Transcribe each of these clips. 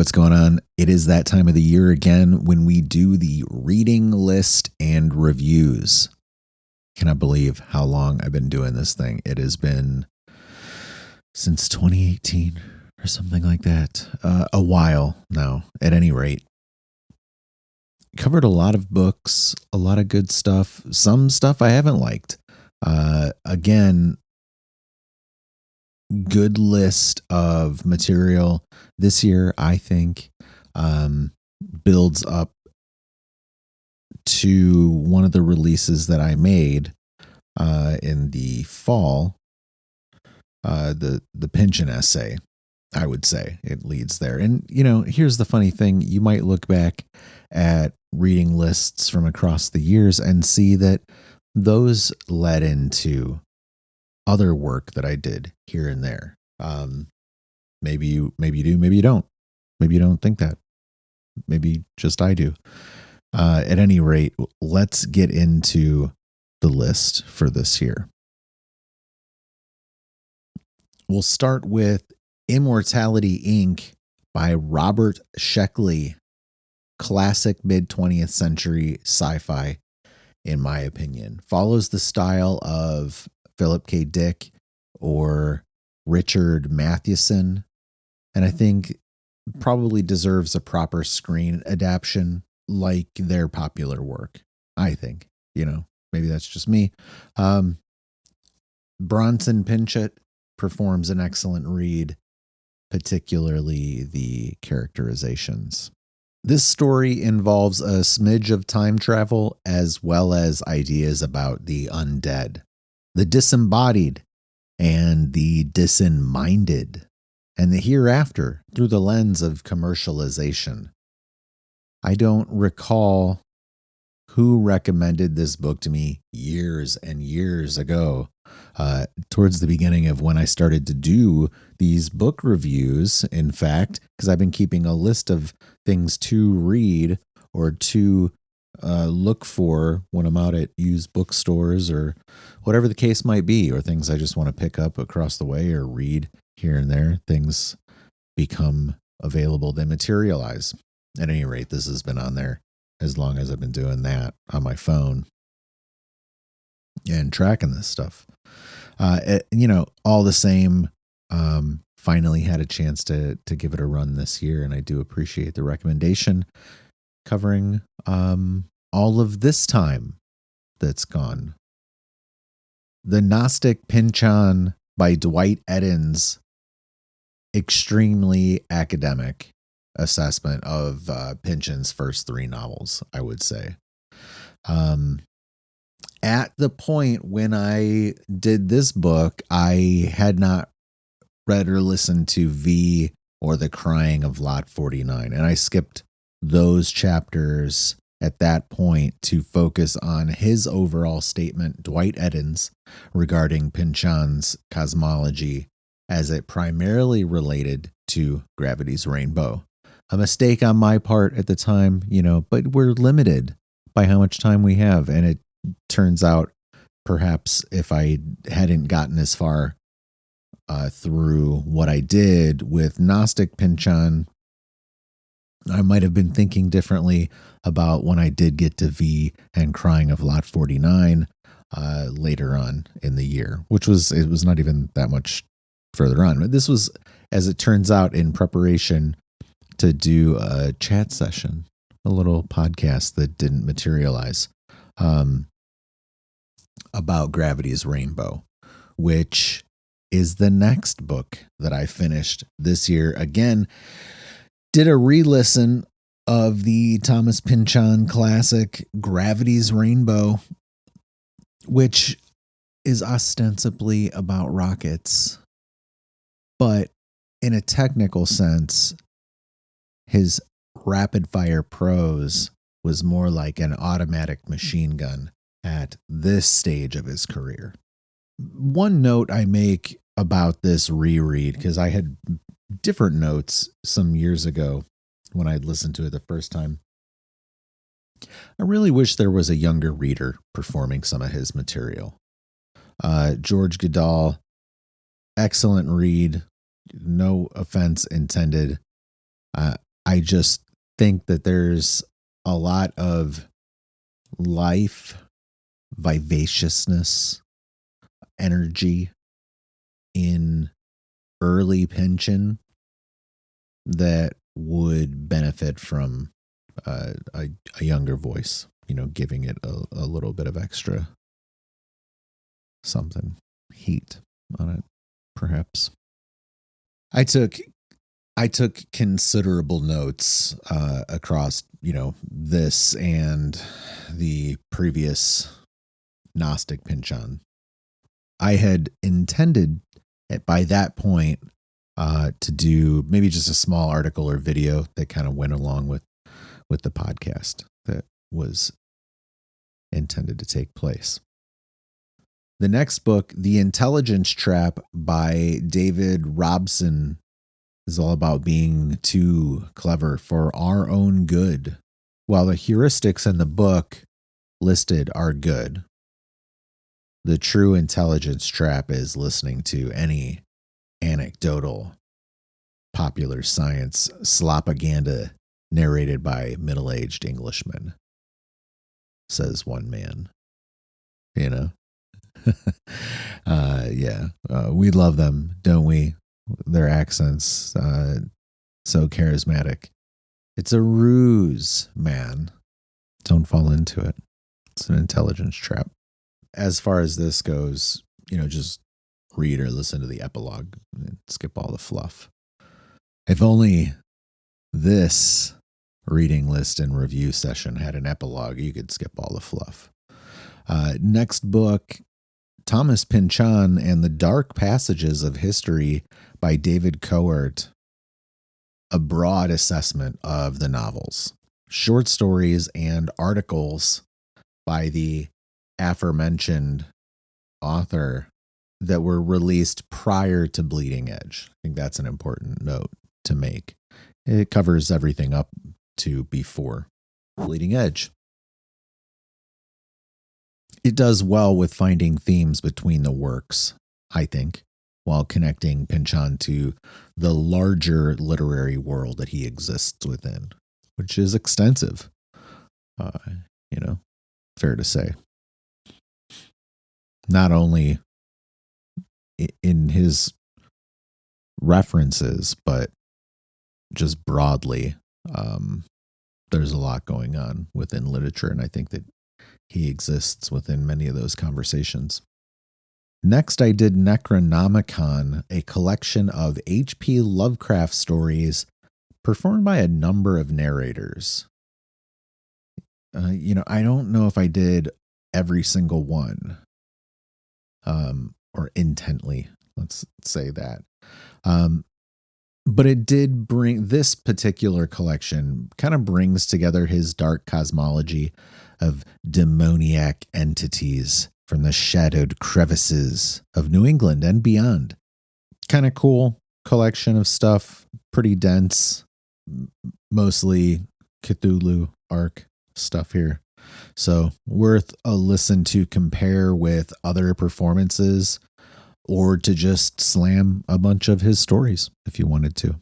what's going on? It is that time of the year again when we do the reading list and reviews. Cannot believe how long I've been doing this thing. It has been since 2018 or something like that. A while now, at any rate. Covered a lot of books, a lot of good stuff. Some stuff I haven't liked. Again, good list of material this year, I think, builds up to one of the releases that I made in the fall, the Pynchon essay. I would say it leads there. And, you know, here's the funny thing. You might look back at reading lists from across the years and see that those led into other work that I did here and there. Maybe you do, maybe you don't. Maybe you don't think that. Maybe just I do. At any rate, let's get into the list for this year. We'll start with Immortality, Inc. by Robert Sheckley. Classic mid-20th century sci-fi, in my opinion. Follows the style of Philip K. Dick or Richard Matheson, and I think probably deserves a proper screen adaptation like their popular work. I think, maybe that's just me. Bronson Pinchot performs an excellent read, particularly the characterizations. This story involves a smidge of time travel as well as ideas about the undead, the disembodied, and the disenminded, and the hereafter through the lens of commercialization. I don't recall who recommended this book to me years and years ago, towards the beginning of when I started to do these book reviews, in fact, because I've been keeping a list of things to read or to look for when I'm out at used bookstores or whatever the case might be, or things I just want to pick up across the way or read here and there. Things become available, they materialize. At any rate, this has been on there as long as I've been doing that on my phone and tracking this stuff. All the same, finally had a chance to give it a run this year, and I do appreciate the recommendation covering all of this time that's gone. The Gnostic Pynchon by Dwight Eddins. Extremely academic assessment of Pynchon's first three novels, I would say. At the point when I did this book, I had not read or listened to V or The Crying of Lot 49, and I skipped those chapters at that point to focus on his overall statement, Dwight Eddins, regarding Pynchon's cosmology as it primarily related to Gravity's Rainbow. A mistake on my part at the time, but we're limited by how much time we have, and it turns out perhaps if I hadn't gotten as far through what I did with Gnostic Pynchon, I might have been thinking differently about when I did get to V and Crying of Lot 49 later on in the year, it was not even that much further on. But this was, as it turns out, in preparation to do a chat session, a little podcast that didn't materialize, about Gravity's Rainbow, which is the next book that I finished this year. Again, did a re-listen of the Thomas Pynchon classic Gravity's Rainbow, which is ostensibly about rockets, but in a technical sense, his rapid-fire prose was more like an automatic machine gun at this stage of his career. One note I make about this reread, because I had different notes some years ago when I'd listened to it the first time. I really wish there was a younger reader performing some of his material. George Goodall, excellent read. No offense intended. I just think that there's a lot of life, vivaciousness, energy in early Pynchon that would benefit from a younger voice, giving it a little bit of extra something, heat on it, perhaps. I took considerable notes across, this and the previous Gnostic Pynchon. I had intended by that point to do maybe just a small article or video that kind of went along with the podcast that was intended to take place. The next book, The Intelligence Trap by David Robson, is all about being too clever for our own good. While the heuristics in the book listed are good, the true intelligence trap is listening to any anecdotal popular science slopaganda narrated by middle-aged Englishmen, says one man. We love them, don't we? Their accents, so charismatic. It's a ruse, man. Don't fall into it. It's an intelligence trap. As far as this goes, just read or listen to the epilogue and skip all the fluff. If only this reading list and review session had an epilogue, you could skip all the fluff. Next book, Thomas Pynchon and the Dark Passages of History by David Cowart. A broad assessment of the novels, short stories, and articles by the aforementioned author that were released prior to Bleeding Edge. I think that's an important note to make. It covers everything up to before Bleeding Edge. It does well with finding themes between the works, I think, while connecting Pynchon to the larger literary world that he exists within, which is extensive, fair to say. Not only in his references, but just broadly, there's a lot going on within literature, and I think that he exists within many of those conversations. Next, I did Necronomicon, a collection of HP Lovecraft stories performed by a number of narrators. I don't know if I did every single one, or intently, let's say that. But it did bring, this particular collection kind of brings together his dark cosmology of demoniac entities from the shadowed crevices of New England and beyond. Kind of cool collection of stuff, pretty dense, mostly Cthulhu arc stuff here. So worth a listen to compare with other performances, or to just slam a bunch of his stories if you wanted to.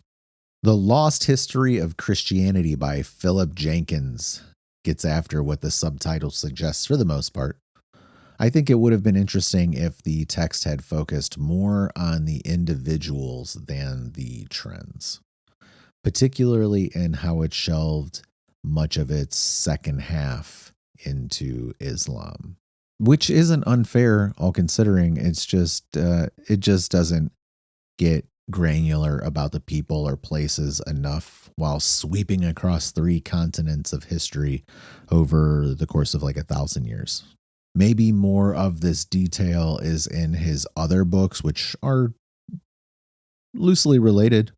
The Lost History of Christianity by Philip Jenkins gets after what the subtitle suggests for the most part. I think it would have been interesting if the text had focused more on the individuals than the trends, particularly in how it shelved much of its second half into Islam, which isn't unfair, all considering. It's just, it just doesn't get granular about the people or places enough while sweeping across 3 continents of history over the course of like 1,000 years. Maybe more of this detail is in his other books, which are loosely related,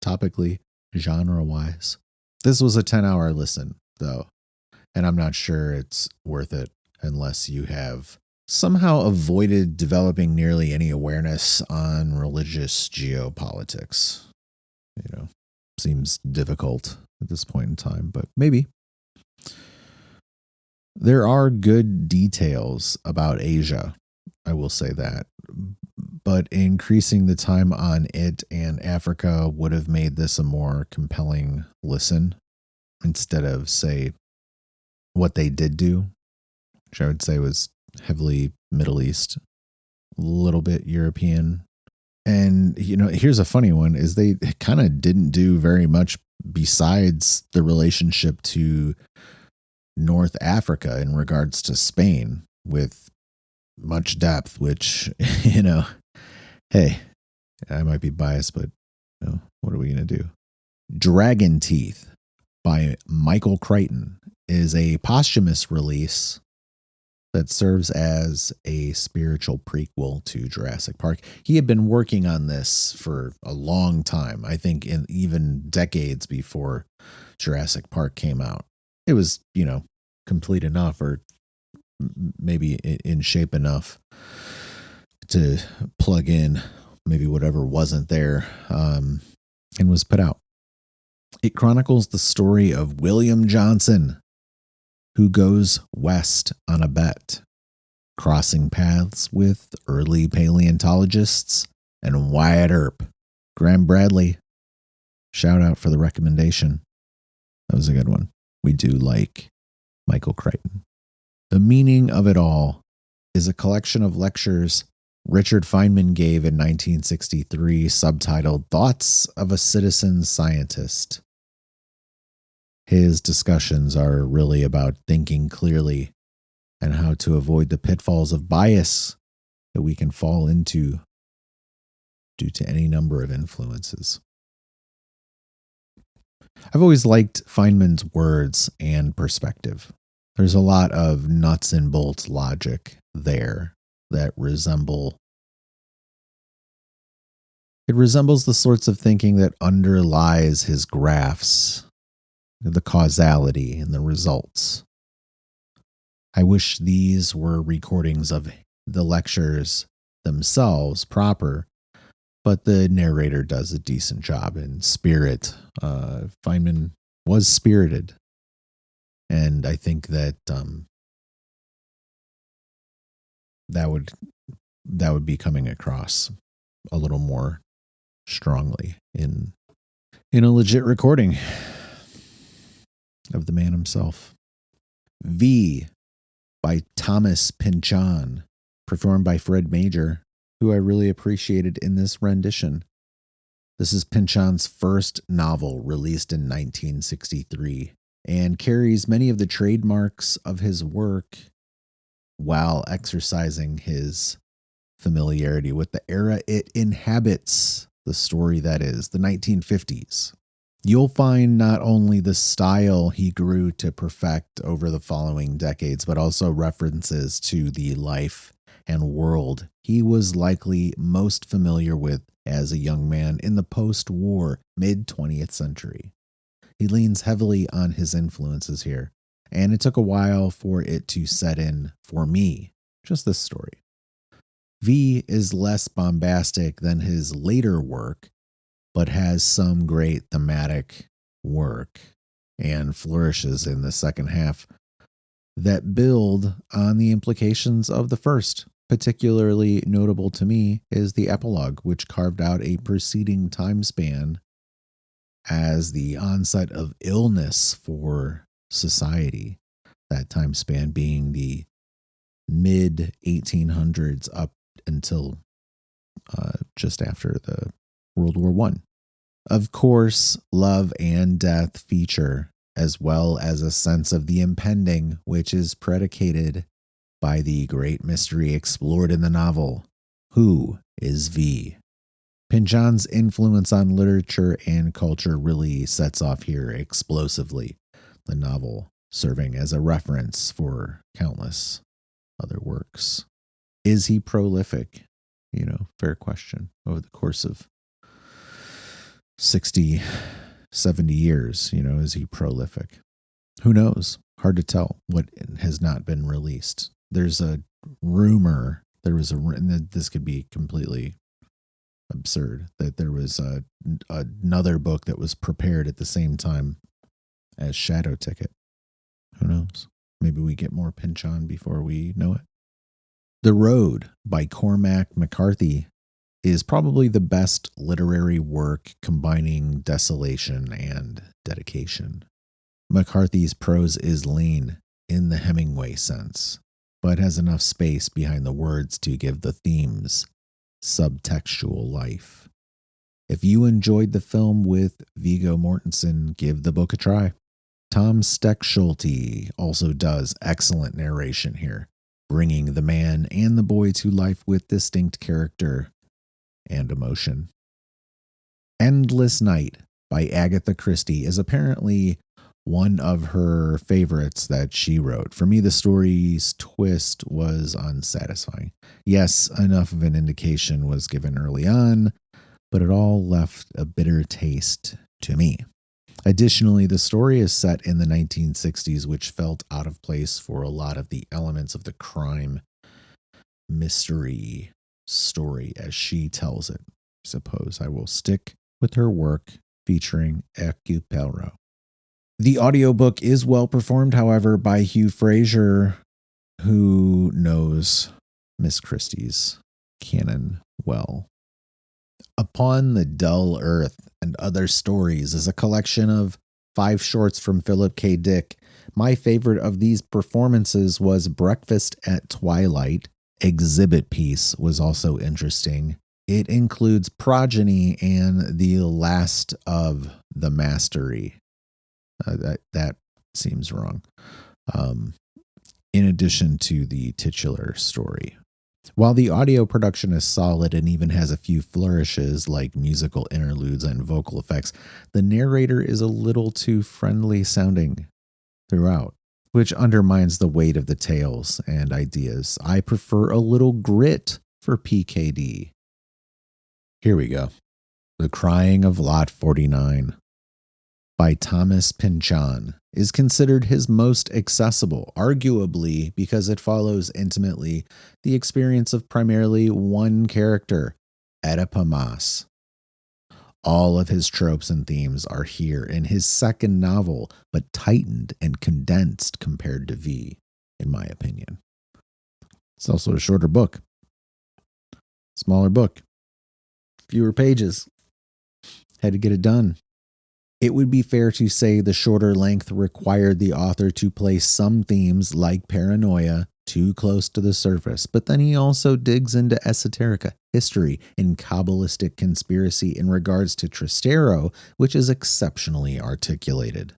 topically, genre-wise. This was a 10-hour listen, though, and I'm not sure it's worth it unless you have somehow avoided developing nearly any awareness on religious geopolitics. Seems difficult at this point in time, but maybe. There are good details about Asia, I will say that. but increasing the time on it and Africa would have made this a more compelling listen instead of, say, what they did do, which I would say was heavily Middle East, a little bit European. And, here's a funny one, is they kind of didn't do very much besides the relationship to North Africa in regards to Spain with much depth, which, hey, I might be biased, but what are we going to do? Dragon Teeth by Michael Crichton is a posthumous release that serves as a spiritual prequel to Jurassic Park. He had been working on this for a long time, I think even decades before Jurassic Park came out. It was, complete enough, or maybe in shape enough to plug in maybe whatever wasn't there, and was put out. It chronicles the story of William Johnson, who goes west on a bet, crossing paths with early paleontologists and Wyatt Earp. Graham Bradley, shout out for the recommendation. That was a good one. We do like Michael Crichton. The meaning of it all is a collection of lectures Richard Feynman gave in 1963, subtitled Thoughts of a Citizen Scientist. His discussions are really about thinking clearly and how to avoid the pitfalls of bias that we can fall into due to any number of influences. I've always liked Feynman's words and perspective. There's a lot of nuts and bolts logic there that resembles the sorts of thinking that underlies his graphs, the causality and the results. I wish these were recordings of the lectures themselves proper, but the narrator does a decent job in spirit. Feynman was spirited, and I think that that would be coming across a little more strongly in a legit recording of the man himself. V by Thomas Pynchon, performed by Fred Major, who I really appreciated in this rendition. This is Pynchon's first novel, released in 1963, and carries many of the trademarks of his work while exercising his familiarity with the era it inhabits, the story that is, the 1950s. You'll find not only the style he grew to perfect over the following decades, but also references to the life and world he was likely most familiar with as a young man in the post-war mid-20th century. He leans heavily on his influences here, and it took a while for it to set in for me, just this story. V is less bombastic than his later work, but has some great thematic work and flourishes in the second half that build on the implications of the first. Particularly notable to me is the epilogue, which carved out a preceding time span as the onset of illness for society. That time span being the mid-1800s up until just after the World War I. Of course, love and death feature, as well as a sense of the impending, which is predicated by the great mystery explored in the novel. Who is V? Pynchon's influence on literature and culture really sets off here explosively, the novel serving as a reference for countless other works. Is he prolific? Fair question. Over the course of 60, 70 years, is he prolific? Who knows? Hard to tell what has not been released. There's a rumor, and this could be completely absurd, that there was another book that was prepared at the same time as Shadow Ticket. Who knows? Maybe we get more Pynchon before we know it. The Road by Cormac McCarthy is probably the best literary work combining desolation and dedication. McCarthy's prose is lean in the Hemingway sense, but has enough space behind the words to give the themes subtextual life. If you enjoyed the film with Viggo Mortensen, give the book a try. Tom Schulte also does excellent narration here, bringing the man and the boy to life with distinct character and emotion. Endless Night by Agatha Christie is apparently one of her favorites that she wrote. For me, the story's twist was unsatisfying. Yes, enough of an indication was given early on, but it all left a bitter taste to me. Additionally, the story is set in the 1960s, which felt out of place for a lot of the elements of the crime mystery story as she tells it. I suppose I will stick with her work featuring Hercule Poirot. The audiobook is well performed, however, by Hugh Fraser, who knows Miss Christie's canon well. Upon the Dull Earth and Other Stories is a collection of 5 shorts from Philip K. Dick. My favorite of these performances was Breakfast at Twilight. Exhibit Piece was also interesting. It includes Progeny and The Last of the Mastery. That seems wrong. In addition to the titular story. While the audio production is solid and even has a few flourishes like musical interludes and vocal effects, the narrator is a little too friendly sounding throughout, which undermines the weight of the tales and ideas. I prefer a little grit for PKD. Here we go. The Crying of Lot 49 by Thomas Pynchon is considered his most accessible, arguably because it follows intimately the experience of primarily one character, Oedipus. All of his tropes and themes are here in his second novel, but tightened and condensed compared to V, in my opinion. It's also a shorter book. Smaller book. Fewer pages. Had to get it done. It would be fair to say the shorter length required the author to place some themes like paranoia too close to the surface, but then he also digs into esoterica, history, and Kabbalistic conspiracy in regards to Trastero, which is exceptionally articulated.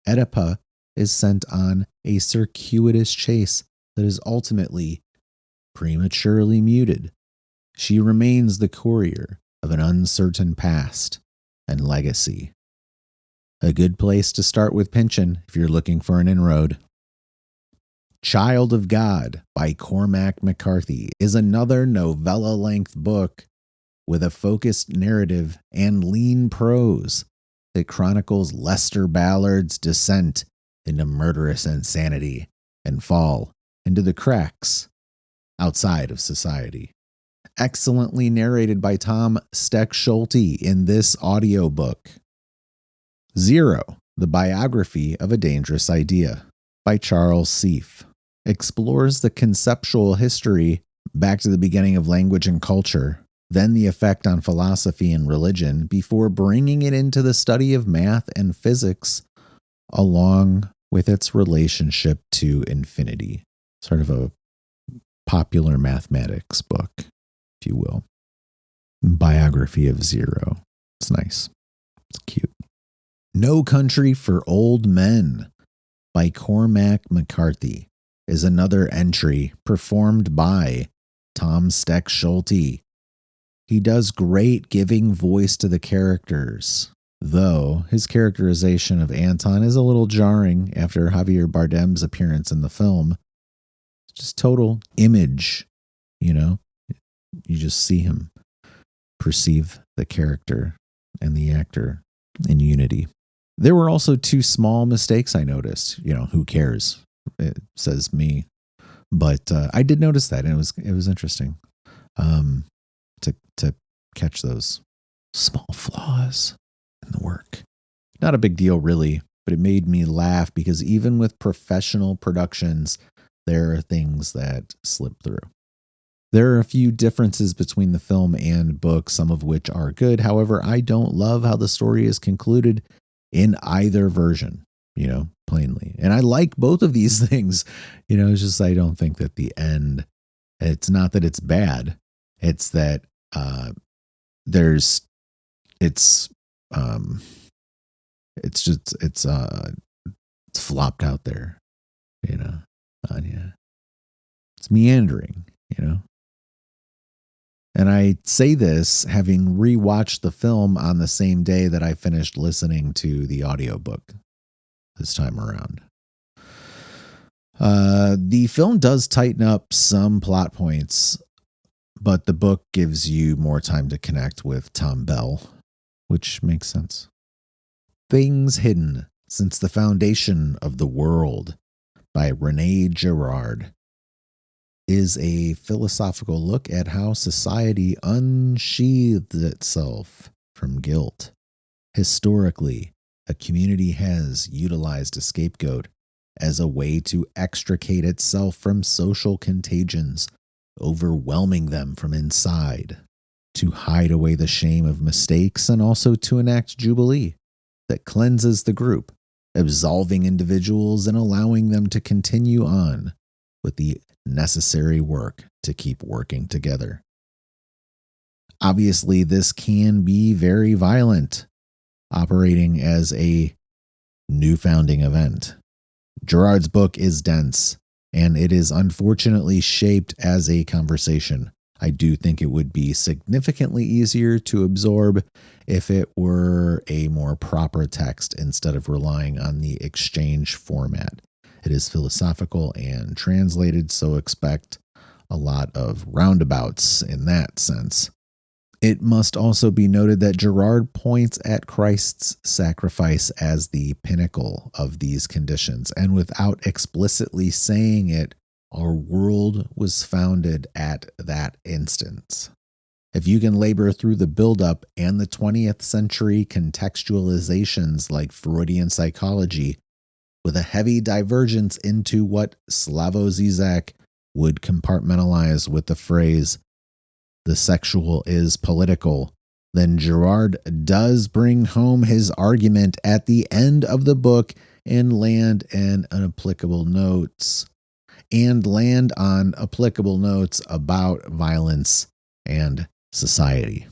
Oedipus is sent on a circuitous chase that is ultimately prematurely muted. She remains the courier of an uncertain past and legacy. A good place to start with Pynchon if you're looking for an inroad. Child of God by Cormac McCarthy is another novella-length book with a focused narrative and lean prose that chronicles Lester Ballard's descent into murderous insanity and fall into the cracks outside of society. Excellently narrated by Tom Schulte in this audiobook. Zero, the Biography of a Dangerous Idea by Charles Seife, explores the conceptual history back to the beginning of language and culture, then the effect on philosophy and religion, before bringing it into the study of math and physics, along with its relationship to infinity. Sort of a popular mathematics book, if you will. Biography of Zero. It's nice. It's cute. No Country for Old Men by Cormac McCarthy is another entry performed by Tom Schulte. He does great giving voice to the characters, though his characterization of Anton is a little jarring after Javier Bardem's appearance in the film. Just total image, you know? You just see him perceive the character and the actor in unity. There were also 2 small mistakes I noticed. You know, who cares? It says me. But I did notice that, and it was interesting to catch those small flaws in the work. Not a big deal, really, but it made me laugh because even with professional productions, there are things that slip through. There are a few differences between the film and book, some of which are good. However, I don't love how the story is concluded in either version, plainly. And I like both of these things. It's just I don't think that the end, it's not that it's bad. It's that it's flopped out there, Anya. It's meandering, And I say this having rewatched the film on the same day that I finished listening to the audiobook this time around. The film does tighten up some plot points, but the book gives you more time to connect with Tom Bell, which makes sense. Things Hidden Since the Foundation of the World by Rene Girard is a philosophical look at how society unsheathed itself from guilt. Historically, a community has utilized a scapegoat as a way to extricate itself from social contagions, overwhelming them from inside, to hide away the shame of mistakes, and also to enact jubilee that cleanses the group, absolving individuals and allowing them to continue on with the necessary work to keep working together. Obviously, this can be very violent, operating as a new founding event. Girard's book is dense, and it is unfortunately shaped as a conversation. I do think it would be significantly easier to absorb if it were a more proper text instead of relying on the exchange format. It is philosophical and translated, so expect a lot of roundabouts in that sense. It must also be noted that Girard points at Christ's sacrifice as the pinnacle of these conditions, and without explicitly saying it, our world was founded at that instance. If you can labor through the buildup and the 20th century contextualizations like Freudian psychology, with a heavy divergence into what Slavoj Zizek would compartmentalize with the phrase, "the sexual is political," then Girard does bring home his argument at the end of the book and land on applicable notes about violence and society.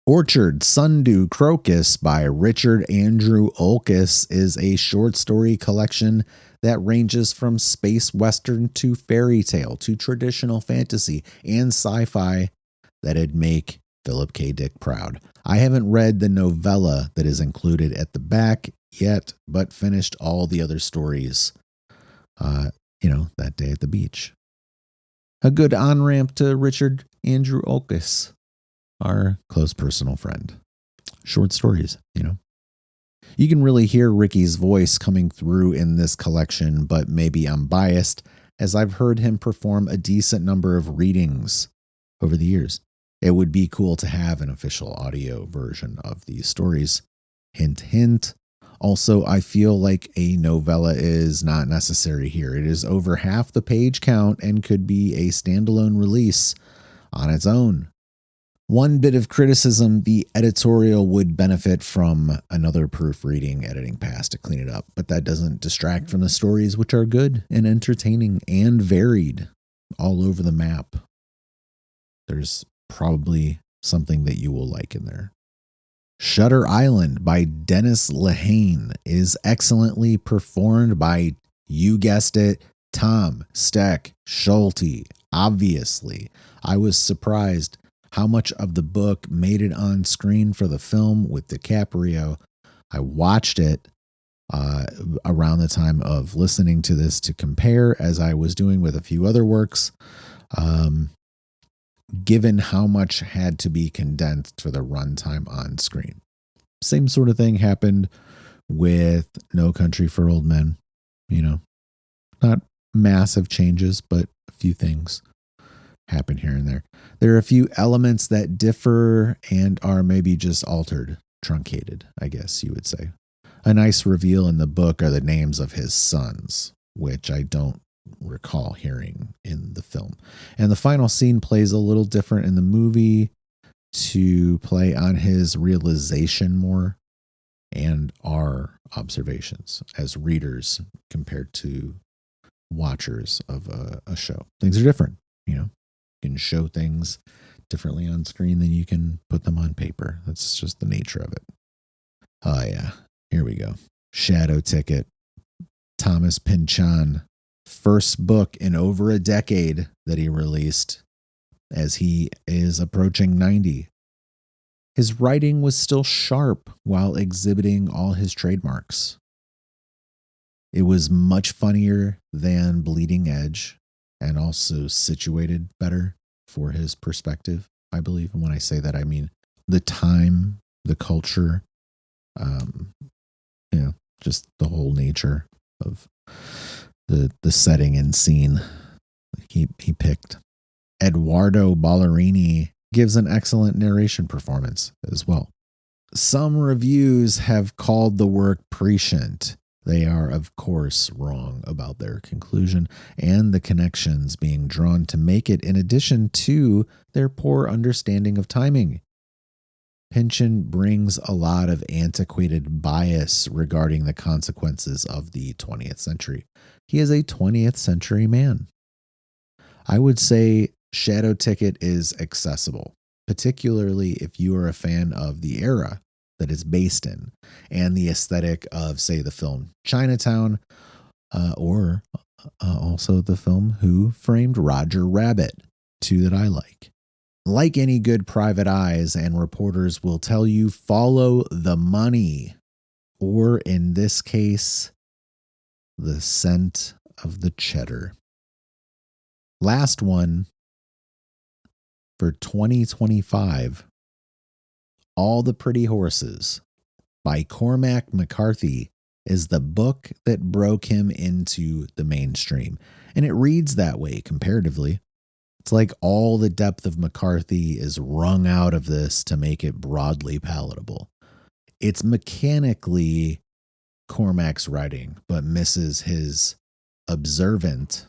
Orchard Sundew Crocus by Richard Andrew Olkus is a short story collection that ranges from space western to fairy tale to traditional fantasy and sci-fi that'd make Philip K. Dick proud. I haven't read the novella that is included at the back yet, but finished all the other stories, that day at the beach. A good on-ramp to Richard Andrew Olkus, our close personal friend. Short stories, You can really hear Ricky's voice coming through in this collection, but maybe I'm biased, as I've heard him perform a decent number of readings over the years. It would be cool to have an official audio version of these stories. Hint, hint. Also, I feel like a novella is not necessary here. It is over half the page count and could be a standalone release on its own. One bit of criticism, the editorial would benefit from another proofreading editing pass to clean it up, but that doesn't distract from the stories, which are good and entertaining and varied all over the map. There's probably something that you will like in there. Shutter Island by Dennis Lehane is excellently performed by, you guessed it, Tom Steck Schulte. Obviously, I was surprised how much of the book made it on screen for the film with DiCaprio. I watched it around the time of listening to this to compare, as I was doing with a few other works, given how much had to be condensed for the runtime on screen. Same sort of thing happened with No Country for Old Men. Not massive changes, but a few things happen here and there. There are a few elements that differ and are maybe just altered, truncated, I guess you would say. A nice reveal in the book are the names of his sons, which I don't recall hearing in the film. And the final scene plays a little different in the movie to play on his realization more and our observations as readers compared to watchers of a show. Things are different, you can show things differently on screen than you can put them on paper. That's just the nature of it. Oh yeah, here we go. Shadow Ticket. Thomas Pynchon, first book in over a decade that he released as he is approaching 90. His writing was still sharp while exhibiting all his trademarks. It was much funnier than Bleeding Edge and also situated better for his perspective, I believe. And when I say that, I mean the time, the culture, just the whole nature of the setting and scene he picked. Edoardo Ballerini gives an excellent narration performance as well. Some reviews have called the work prescient. They are, of course, wrong about their conclusion and the connections being drawn to make it, in addition to their poor understanding of timing. Pynchon brings a lot of antiquated bias regarding the consequences of the 20th century. He is a 20th century man. I would say Shadow Ticket is accessible, particularly if you are a fan of the era that it's based in and the aesthetic of, say, the film Chinatown, or also the film Who Framed Roger Rabbit, two that I like. Like any good private eyes and reporters will tell you, follow the money, or in this case, the scent of the cheddar. Last one for 2025, All the Pretty Horses by Cormac McCarthy is the book that broke him into the mainstream. And it reads that way comparatively. It's like all the depth of McCarthy is wrung out of this to make it broadly palatable. It's mechanically Cormac's writing, but misses his observant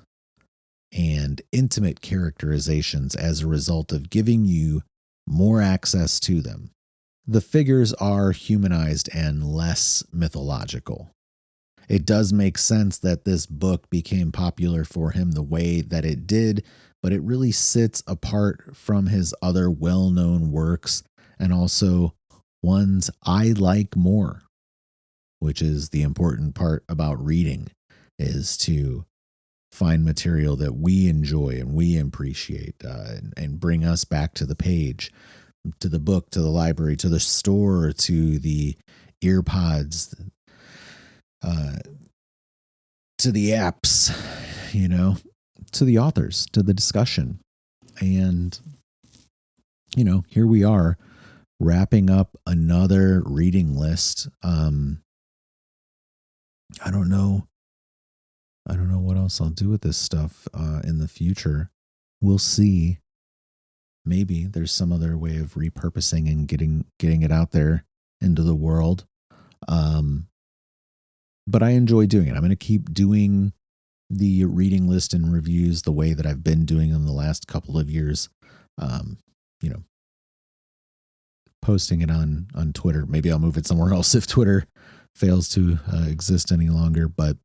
and intimate characterizations as a result of giving you more access to them. The figures are humanized and less mythological. It does make sense that this book became popular for him the way that it did, but it really sits apart from his other well-known works and also ones I like more, which is the important part about reading, is to find material that we enjoy and we appreciate, and bring us back to the page, to the book, to the library, to the store, to the earpods, to the apps, to the authors, to the discussion. And, here we are wrapping up another reading list. I don't know what else I'll do with this stuff in the future. We'll see. Maybe there's some other way of repurposing and getting it out there into the world. But I enjoy doing it. I'm going to keep doing the reading list and reviews the way that I've been doing in the last couple of years. Posting it on Twitter. Maybe I'll move it somewhere else if Twitter fails to exist any longer. But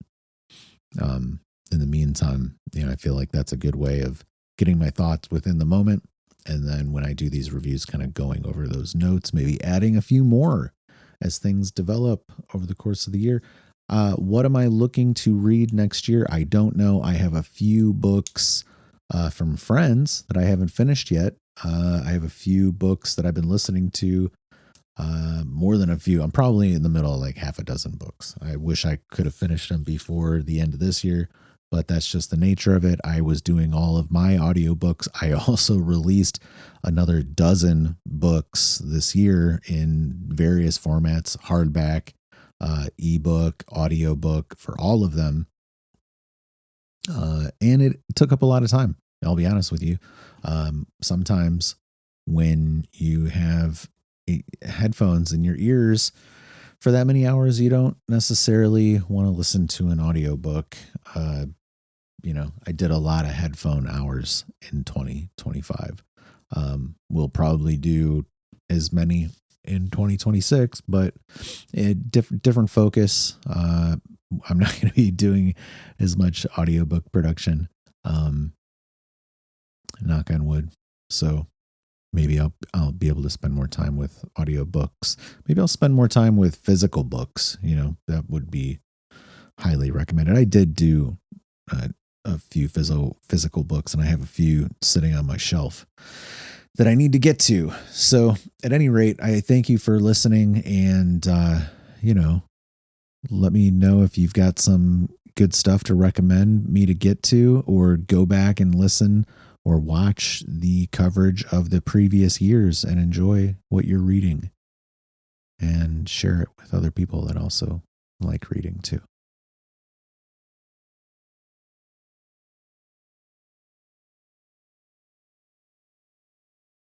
in the meantime, I feel like that's a good way of getting my thoughts within the moment. And then when I do these reviews, kind of going over those notes, maybe adding a few more as things develop over the course of the year. What am I looking to read next year? I don't know. I have a few books from friends that I haven't finished yet. I have a few books that I've been listening to, more than a few. I'm probably in the middle of like half a dozen books. I wish I could have finished them before the end of this year, but that's just the nature of it. I was doing all of my audiobooks. I also released another dozen books this year in various formats, hardback, ebook, audiobook, for all of them. And it took up a lot of time. I'll be honest with you. Sometimes when you have headphones in your ears for that many hours, you don't necessarily want to listen to an audiobook, I did a lot of headphone hours in 2025. We'll probably do as many in 2026, but different focus. I'm not going to be doing as much audiobook production. Knock on wood. So maybe I'll be able to spend more time with audiobooks. Maybe I'll spend more time with physical books. That would be highly recommended. I did do a few physical books, and I have a few sitting on my shelf that I need to get to. So at any rate, I thank you for listening, and let me know if you've got some good stuff to recommend me to get to, or go back and listen or watch the coverage of the previous years and enjoy what you're reading, and share it with other people that also like reading too.